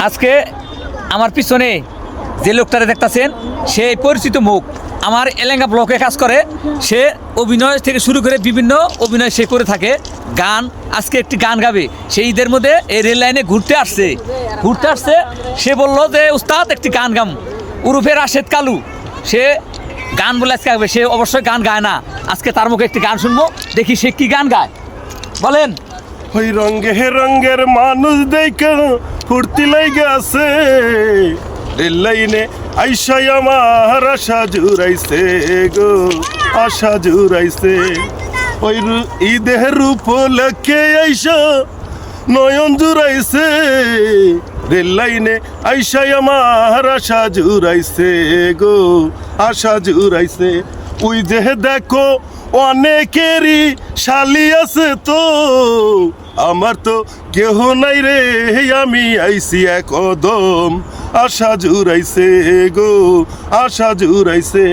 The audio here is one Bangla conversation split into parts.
আজকে আমার পিছনে যে লোকটারে দেখতেছেন সে পরিচিত মুখ, আমার এলেঙ্গা ব্লকে কাজ করে। সে অভিনয় থেকে শুরু করে বিভিন্ন অভিনয় সে করে থাকে, গান। আজকে একটি গান গাবে, সেই ঈদের মধ্যে এই রেল লাইনে ঘুরতে আসছে। সে বললো যে উস্তাদ একটি গান গাম, উরুফে রাশেদ কালু। সে গান বলে আজকে গাবে, সে অবশ্যই গান গায় না। আজকে তার মুখে একটি গান শুনবো, দেখি সে কি গান গায়, বলেন। ওই রঙের মানুষ দেখা ফুর্তি লাগে আছে, রেল লাইনে আইসাই আমার আশা জুড়াইছে গো, আশা জুড়াইছে। ওই ঈদের উপলক্ষে আইসা নয়ন জুড়াইছে, রেল লাইনে আইসাই আমার আশা জুড়াইছে গো, আশা জুড়াইছে। ওই দেহ দেখো অনেকেরই শালি আছে তো, আমার তো কেহ নাই রে, আমি আইসি একদম, আশা জুড়াইছে গো, আশা জুড়াইছে।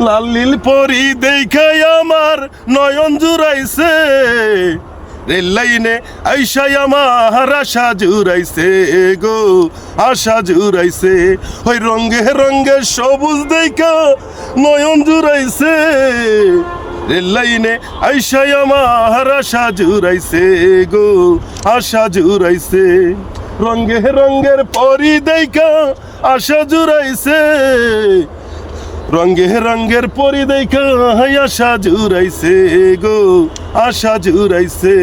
লাল নীল পরি দেখাই আমার নয়ন জুড়াইছে, রেল লাইনে আইসাই আমার আশা জুড়াইছে গো, আশা জুড়াইছে। ওই রঙে সবুজ দেখা নয়ন জুড়াইছে, রেল লাইনে আইসাই আমার আশা জুড়াইছে গো, আশা জুড়াইছে। রঙের পরি দেখা আশা জুড়াইছে, রঙের পরি দেখা আশা জুড়াইছে গো, আশা জুড়াইছে।